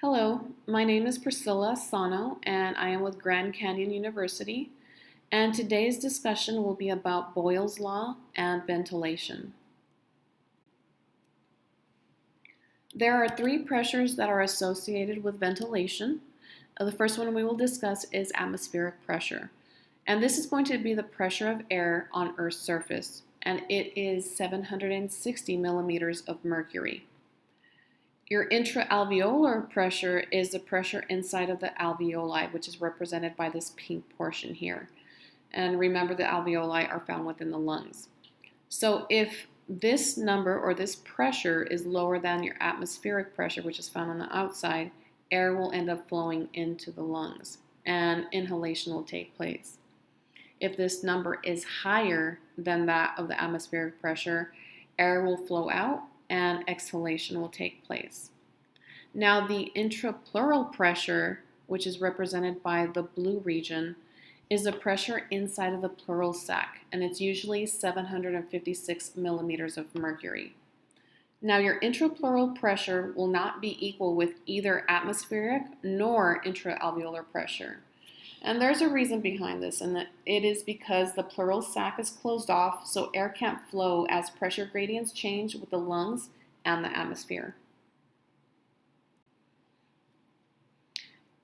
Hello, my name is Priscilla Sano and I am with Grand Canyon University, and today's discussion will be about Boyle's Law and ventilation. There are three pressures that are associated with ventilation. The first one we will discuss is atmospheric pressure, and this is going to be the pressure of air on Earth's surface, and it is 760 millimeters of mercury. Your intraalveolar pressure is the pressure inside of the alveoli, which is represented by this pink portion here. And remember, the alveoli are found within the lungs. So if this number or this pressure is lower than your atmospheric pressure, which is found on the outside, air will end up flowing into the lungs and inhalation will take place. If this number is higher than that of the atmospheric pressure, air will flow out and exhalation will take place. Now, the intrapleural pressure, which is represented by the blue region, is the pressure inside of the pleural sac, and it's usually 756 millimeters of mercury. Now, your intrapleural pressure will not be equal with either atmospheric nor intraalveolar pressure. And there's a reason behind this, and it is because the pleural sac is closed off, so air can't flow as pressure gradients change with the lungs and the atmosphere.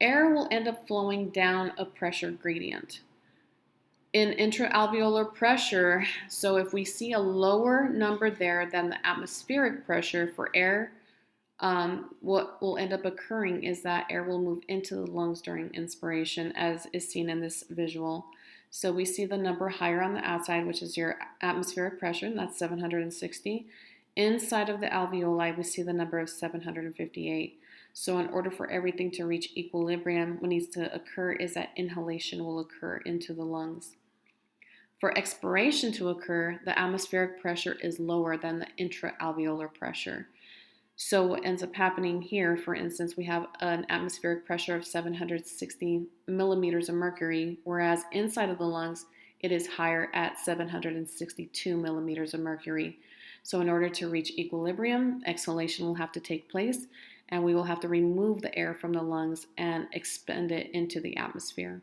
Air will end up flowing down a pressure gradient. In intraalveolar pressure, so if we see a lower number there than the atmospheric pressure for air, what will end up occurring is that air will move into the lungs during inspiration, as is seen in this visual. So we see the number higher on the outside, which is your atmospheric pressure, and that's 760. Inside of the alveoli, we see the number of 758. So in order for everything to reach equilibrium, what needs to occur is that inhalation will occur into the lungs. For expiration to occur, the atmospheric pressure is lower than the intraalveolar pressure. So what ends up happening here, for instance, we have an atmospheric pressure of 760 millimeters of mercury, whereas inside of the lungs, it is higher at 762 millimeters of mercury. So in order to reach equilibrium, exhalation will have to take place, and we will have to remove the air from the lungs and expend it into the atmosphere.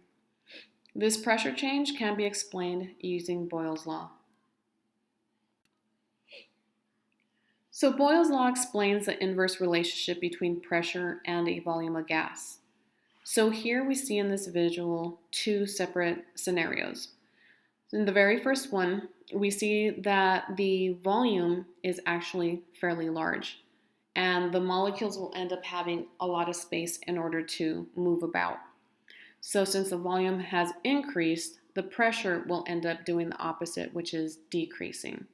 This pressure change can be explained using Boyle's law. So Boyle's law explains the inverse relationship between pressure and a volume of gas. So here we see in this visual two separate scenarios. In the very first one, we see that the volume is actually fairly large, and the molecules will end up having a lot of space in order to move about. So since the volume has increased, the pressure will end up doing the opposite, which is decreasing.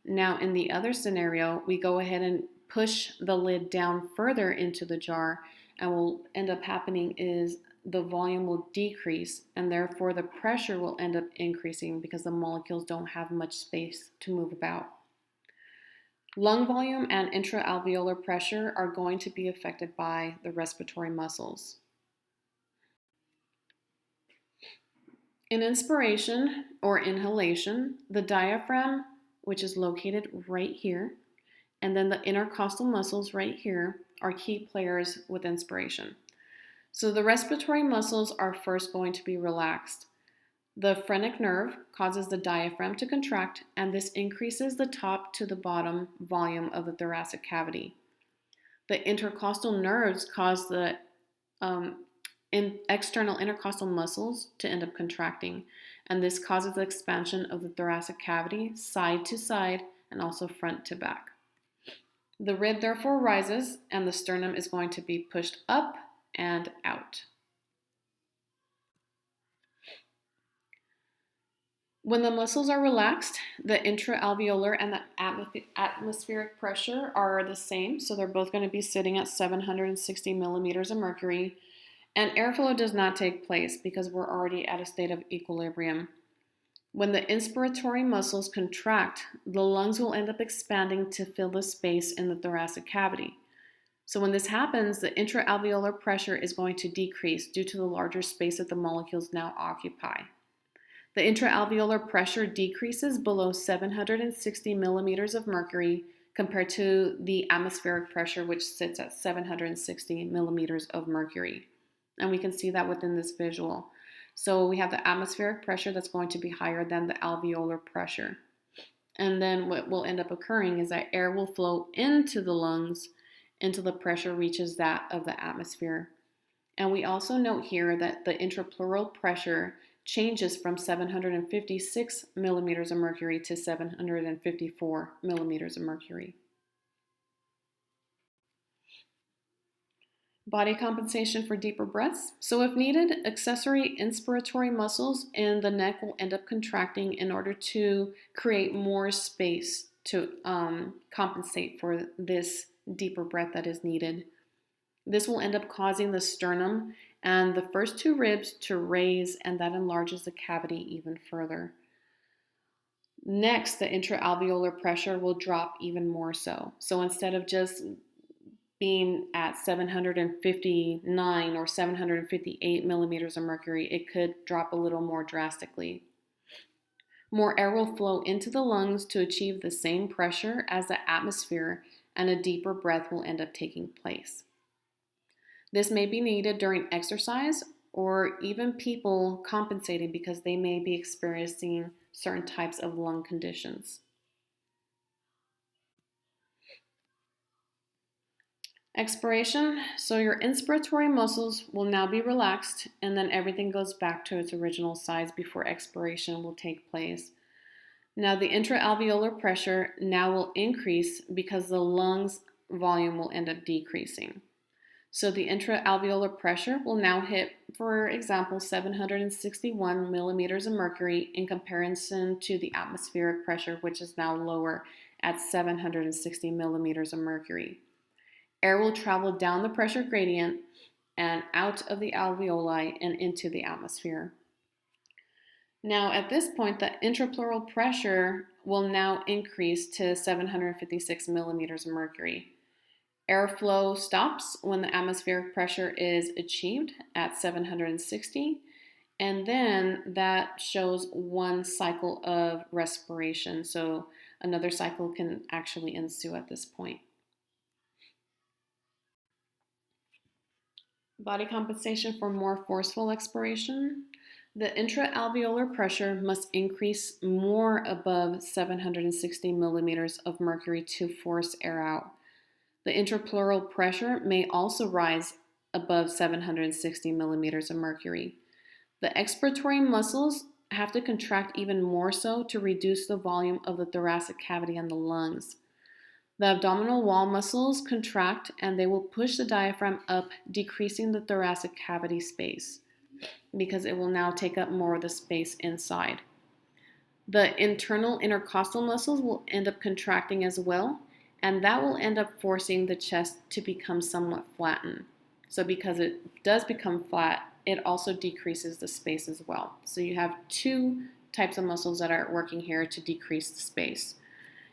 Now, in the other scenario, we go ahead and push the lid down further into the jar, and what will end up happening is the volume will decrease, and therefore the pressure will end up increasing because the molecules don't have much space to move about. Lung volume and intraalveolar pressure are going to be affected by the respiratory muscles. In inspiration or inhalation, the diaphragm, which is located right here, and then the intercostal muscles right here are key players with inspiration. So the respiratory muscles are first going to be relaxed. The phrenic nerve causes the diaphragm to contract, and this increases the top to the bottom volume of the thoracic cavity. The intercostal nerves cause the external intercostal muscles to end up contracting, and this causes the expansion of the thoracic cavity side to side and also front to back. The rib therefore rises, and the sternum is going to be pushed up and out. When the muscles are relaxed, the intraalveolar and the atmospheric pressure are the same, so they're both going to be sitting at 760 millimeters of mercury, and airflow does not take place because we're already at a state of equilibrium. When the inspiratory muscles contract, the lungs will end up expanding to fill the space in the thoracic cavity. So when this happens, the intraalveolar pressure is going to decrease due to the larger space that the molecules now occupy. The intraalveolar pressure decreases below 760 millimeters of mercury compared to the atmospheric pressure, which sits at 760 millimeters of mercury. And we can see that within this visual. So we have the atmospheric pressure that's going to be higher than the alveolar pressure. And then what will end up occurring is that air will flow into the lungs until the pressure reaches that of the atmosphere. And we also note here that the intrapleural pressure changes from 756 millimeters of mercury to 754 millimeters of mercury. Body compensation for deeper breaths. So if needed, accessory inspiratory muscles in the neck will end up contracting in order to create more space to compensate for this deeper breath that is needed. This will end up causing the sternum and the first two ribs to raise, and that enlarges the cavity even further. Next, the intraalveolar pressure will drop even more so. So instead of just being at 759 or 758 millimeters of mercury, it could drop a little more drastically. More air will flow into the lungs to achieve the same pressure as the atmosphere, and a deeper breath will end up taking place. This may be needed during exercise or even people compensating because they may be experiencing certain types of lung conditions. Expiration, so your inspiratory muscles will now be relaxed, and then everything goes back to its original size before expiration will take place. Now the intraalveolar pressure now will increase because the lungs volume will end up decreasing. So the intraalveolar pressure will now hit, for example, 761 millimeters of mercury in comparison to the atmospheric pressure, which is now lower at 760 millimeters of mercury. Air will travel down the pressure gradient and out of the alveoli and into the atmosphere. Now, at this point, the intrapleural pressure will now increase to 756 millimeters of mercury. Airflow stops when the atmospheric pressure is achieved at 760, and then that shows one cycle of respiration. So another cycle can actually ensue at this point. Body compensation for more forceful expiration. The intraalveolar pressure must increase more above 760 millimeters of mercury to force air out. The intrapleural pressure may also rise above 760 millimeters of mercury. The expiratory muscles have to contract even more so to reduce the volume of the thoracic cavity and the lungs. The abdominal wall muscles contract and they will push the diaphragm up, decreasing the thoracic cavity space because it will now take up more of the space inside. The internal intercostal muscles will end up contracting as well, and that will end up forcing the chest to become somewhat flattened. So because it does become flat, it also decreases the space as well. So you have two types of muscles that are working here to decrease the space.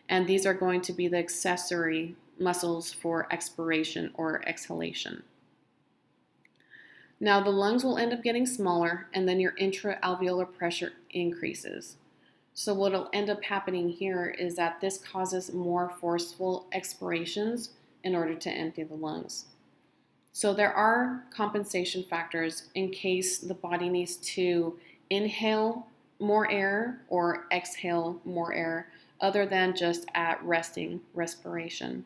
And these are going to be the accessory muscles for expiration or exhalation. Now the lungs will end up getting smaller, and then your intraalveolar pressure increases. So what will end up happening here is that this causes more forceful expirations in order to empty the lungs. So there are compensation factors in case the body needs to inhale more air or exhale more air other than just at resting respiration.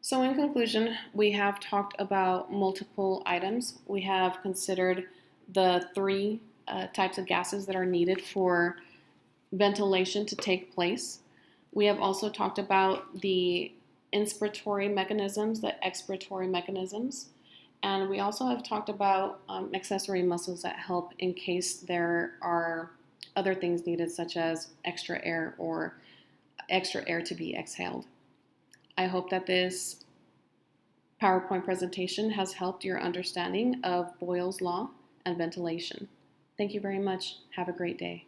So in conclusion, we have talked about multiple items. We have considered the three types of gases that are needed for ventilation to take place. We have also talked about the inspiratory mechanisms, the expiratory mechanisms, and we also have talked about accessory muscles that help in case there are other things needed, such as extra air or extra air to be exhaled. I hope that this PowerPoint presentation has helped your understanding of Boyle's law and ventilation. Thank you very much. Have a great day.